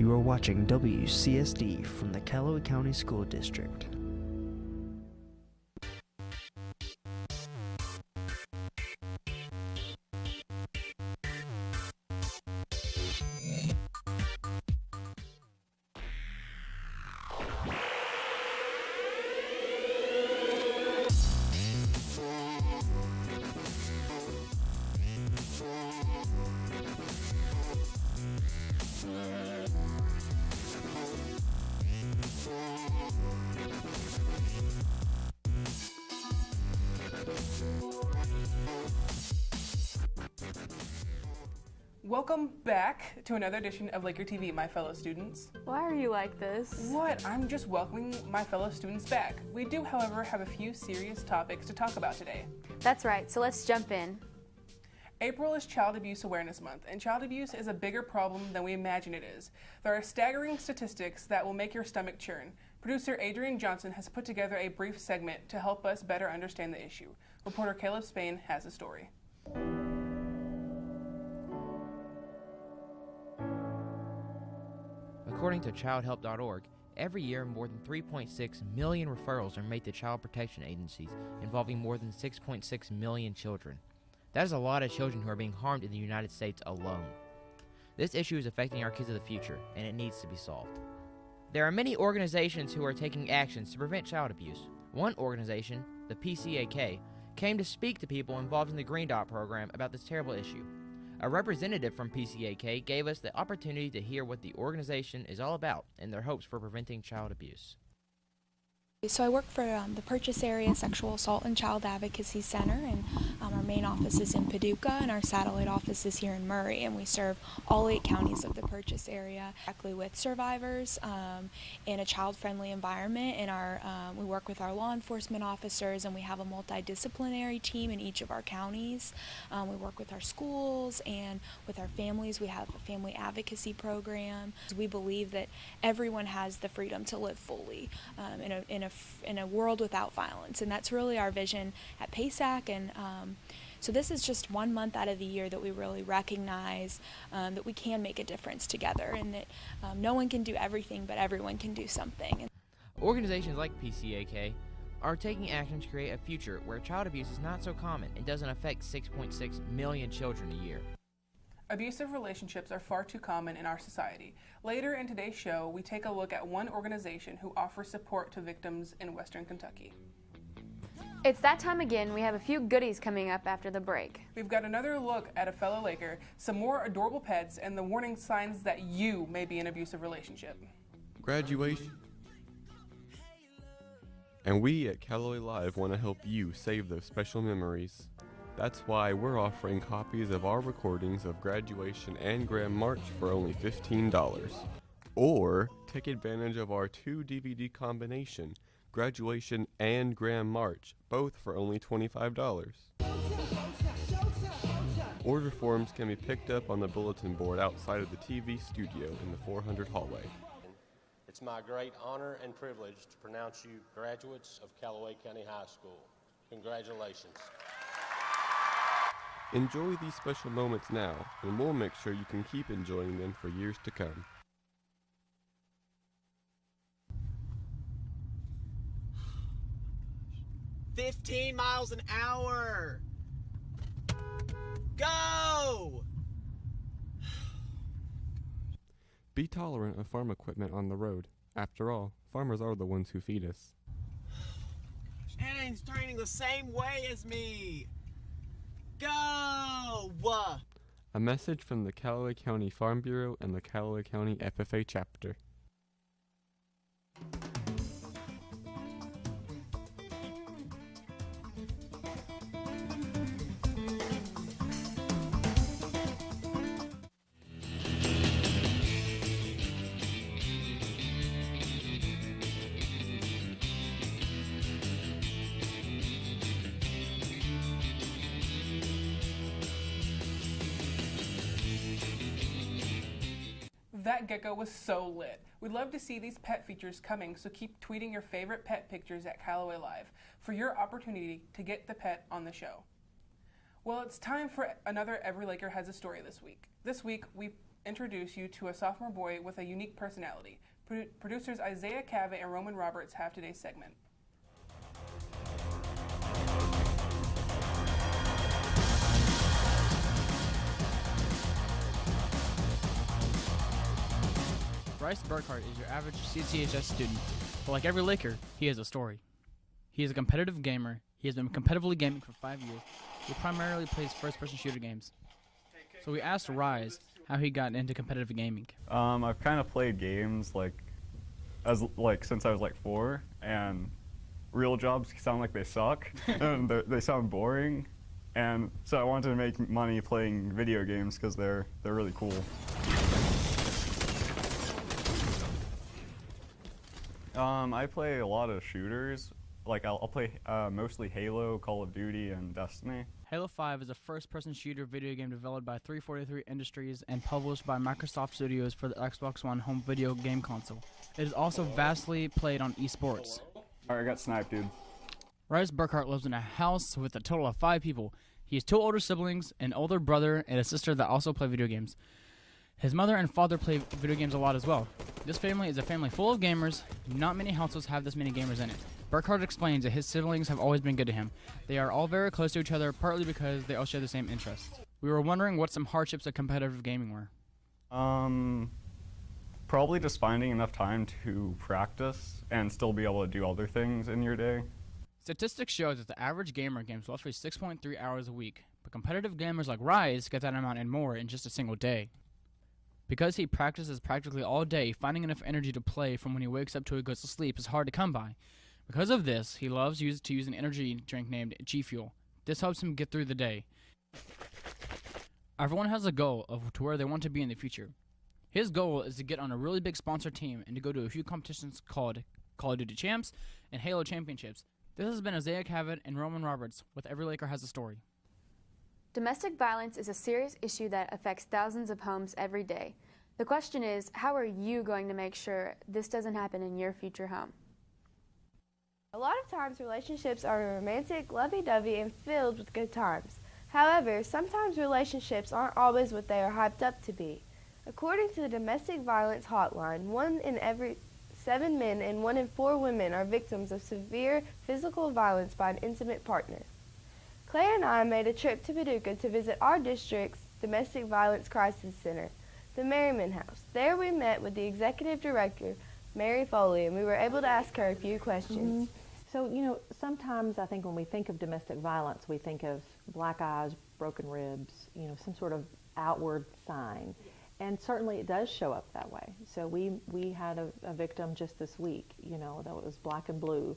You are watching WCSD from the Calloway County School District. Welcome back to another edition of LakerTV, my fellow students. Why are you like this? What? I'm just welcoming my fellow students back. We do, however, have a few serious topics to talk about today. That's right, so let's jump in. April is Child Abuse Awareness Month, and child abuse is a bigger problem than we imagine it is. There are staggering statistics that will make your stomach churn. Producer Adrian Johnson has put together a brief segment to help us better understand the issue. Reporter Caleb Spain has the story. According to childhelp.org, every year more than 3.6 million referrals are made to child protection agencies involving more than 6.6 million children. That is a lot of children who are being harmed in the United States alone. This issue is affecting our kids of the future, and it needs to be solved. There are many organizations who are taking actions to prevent child abuse. One organization, the PCAK, came to speak to people involved in the Green Dot program about this terrible issue. A representative from PCAK gave us the opportunity to hear what the organization is all about and their hopes for preventing child abuse. So I work for the Purchase Area Sexual Assault and Child Advocacy Center, and our main office is in Paducah, and our satellite office is here in Murray, and we serve all 8 counties of the Purchase area directly with survivors in a child-friendly environment. And we work with our law enforcement officers, and we have a multidisciplinary team in each of our counties. We work with our schools and with our families. We have a family advocacy program. We believe that everyone has the freedom to live fully in a world without violence, and that's really our vision at PASAC. And so this is just 1 month out of the year that we really recognize that we can make a difference together, and that no one can do everything, but everyone can do something. Organizations like PCAK are taking action to create a future where child abuse is not so common and doesn't affect 6.6 million children a year. Abusive relationships are far too common in our society. Later in today's show, we take a look at one organization who offers support to victims in Western Kentucky. It's that time again. We have a few goodies coming up after the break. We've got another look at a fellow Laker, some more adorable pets, and the warning signs that you may be in an abusive relationship. Graduation. And we at Calloway Live want to help you save those special memories. That's why we're offering copies of our recordings of Graduation and Grand March for only $15. Or take advantage of our 2 DVD combination, Graduation and Grand March, both for only $25. Order forms can be picked up on the bulletin board outside of the TV studio in the 400 hallway. It's my great honor and privilege to pronounce you graduates of Calloway County High School. Congratulations. Enjoy these special moments now, and we'll make sure you can keep enjoying them for years to come. "15 miles an hour! Go!" Be tolerant of farm equipment on the road. After all, farmers are the ones who feed us. Shannon's turning the same way as me! Go! A message from the Calloway County Farm Bureau and the Calloway County FFA chapter. That gecko was so lit. We'd love to see these pet features coming, so keep tweeting your favorite pet pictures at Calloway Live for your opportunity to get the pet on the show. Well, it's time for another Every Laker Has a Story this week. This week, we introduce you to a sophomore boy with a unique personality. Producers Isaiah Cavett and Roman Roberts have today's segment. Bryce Burkhart is your average CCHS student, but like every Laker, he has a story. He is a competitive gamer. He has been competitively gaming for 5 years. He primarily plays first-person shooter games. So we asked Rise how he got into competitive gaming. I've kind of played games since I was 4, and real jobs sound like they suck, and they sound boring, and so I wanted to make money playing video games because they're really cool. I play a lot of shooters. I'll play mostly Halo, Call of Duty, and Destiny. Halo 5 is a first-person shooter video game developed by 343 Industries and published by Microsoft Studios for the Xbox One home video game console. It is also vastly played on esports. Alright, I got sniped, dude. Rise Burkhart lives in a house with a total of 5 people. He has 2 older siblings, an older brother, and a sister that also play video games. His mother and father play video games a lot as well. This family is a family full of gamers. Not many households have this many gamers in it. Burkhart explains that his siblings have always been good to him. They are all very close to each other, partly because they all share the same interests. We were wondering what some hardships of competitive gaming were. Probably just finding enough time to practice and still be able to do other things in your day. Statistics show that the average gamer games roughly 6.3 hours a week, but competitive gamers like Rise get that amount and more in just a single day. Because he practices practically all day, finding enough energy to play from when he wakes up to he goes to sleep is hard to come by. Because of this, he loves to use an energy drink named G Fuel. This helps him get through the day. Everyone has a goal to where they want to be in the future. His goal is to get on a really big sponsor team and to go to a few competitions called Call of Duty Champs and Halo Championships. This has been Isaiah Cavett and Roman Roberts with Every Laker Has a Story. Domestic violence is a serious issue that affects thousands of homes every day. The question is, how are you going to make sure this doesn't happen in your future home? A lot of times relationships are romantic, lovey-dovey, and filled with good times. However, sometimes relationships aren't always what they are hyped up to be. According to the Domestic Violence Hotline, 1 in every 7 men and 1 in 4 women are victims of severe physical violence by an intimate partner. Claire and I made a trip to Paducah to visit our district's Domestic Violence Crisis Center, the Merriman House. There we met with the executive director, Mary Foley, and we were able to ask her a few questions. So, sometimes I think when we think of domestic violence, we think of black eyes, broken ribs, some sort of outward sign. And certainly it does show up that way. So we had a victim just this week, that was black and blue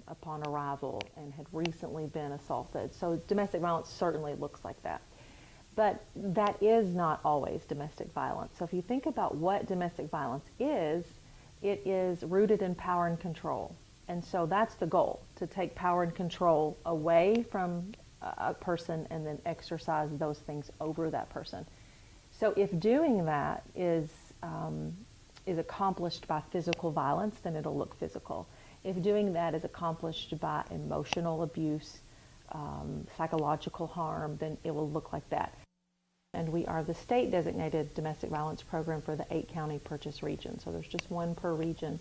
upon arrival and had recently been assaulted. So domestic violence certainly looks like that. But that is not always domestic violence. So if you think about what domestic violence is, it is rooted in power and control. And so that's the goal, to take power and control away from a person and then exercise those things over that person. So if doing that is accomplished by physical violence, then it'll look physical. If doing that is accomplished by emotional abuse, psychological harm, then it will look like that. And we are the state-designated domestic violence program for the 8-county purchase region. So there's just 1 per region.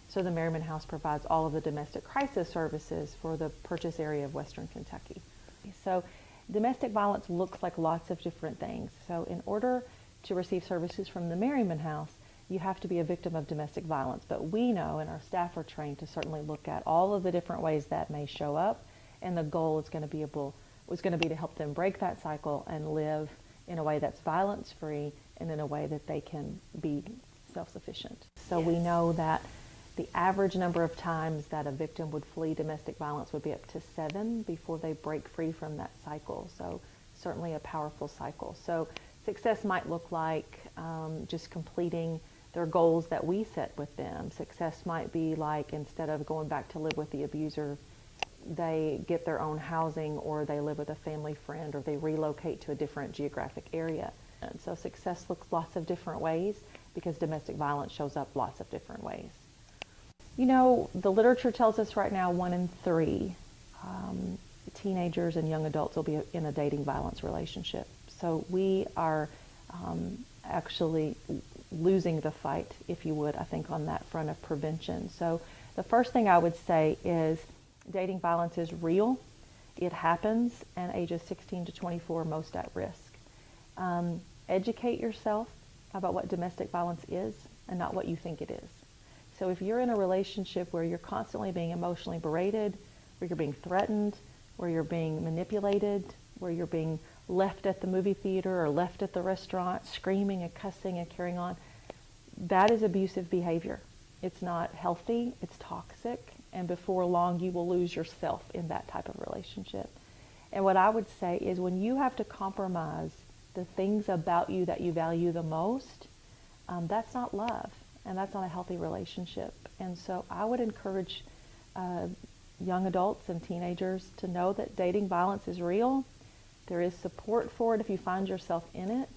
So the Merriman House provides all of the domestic crisis services for the purchase area of Western Kentucky. So domestic violence looks like lots of different things. So in order to receive services from the Merriman House, you have to be a victim of domestic violence. But we know, and our staff are trained to certainly look at all of the different ways that may show up, and the goal is going to be to help them break that cycle and live in a way that's violence-free and in a way that they can be self-sufficient. So we know that the average number of times that a victim would flee domestic violence would be up to 7 before they break free from that cycle. So certainly a powerful cycle. So success might look like just completing their goals that we set with them. Success might be like, instead of going back to live with the abuser, they get their own housing, or they live with a family friend, or they relocate to a different geographic area. And so success looks lots of different ways because domestic violence shows up lots of different ways. The literature tells us right now 1 in 3 teenagers and young adults will be in a dating violence relationship. So we are actually losing the fight, if you would, I think, on that front of prevention. So the first thing I would say is dating violence is real. It happens, and ages 16 to 24 are most at risk. Educate yourself about what domestic violence is and not what you think it is. So if you're in a relationship where you're constantly being emotionally berated, where you're being threatened, where you're being manipulated, where you're being left at the movie theater or left at the restaurant screaming and cussing and carrying on, that is abusive behavior. It's not healthy, it's toxic, and before long you will lose yourself in that type of relationship. And what I would say is when you have to compromise the things about you that you value the most, that's not love, and that's not a healthy relationship. And so I would encourage young adults and teenagers to know that dating violence is real. There is support for it if you find yourself in it.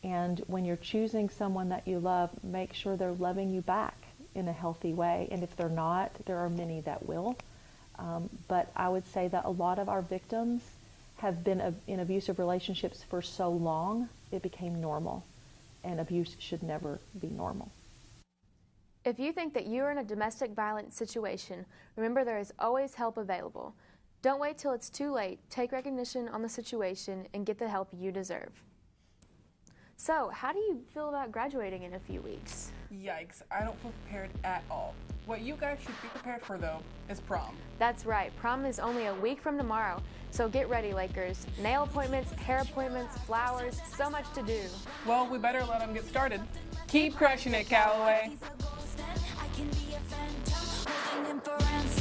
And when you're choosing someone that you love, make sure they're loving you back in a healthy way. And if they're not, there are many that will. But I would say that a lot of our victims have been in abusive relationships for so long, it became normal. And abuse should never be normal. If you think that you are in a domestic violence situation, remember there is always help available. Don't wait till it's too late. Take recognition on the situation and get the help you deserve. So, how do you feel about graduating in a few weeks? Yikes, I don't feel prepared at all. What you guys should be prepared for, though, is prom. That's right, prom is only a week from tomorrow, so get ready, Lakers. Nail appointments, hair appointments, flowers, so much to do. Well, we better let them get started. Keep crushing it, Calloway. I can be a phantom, holding him for ransom.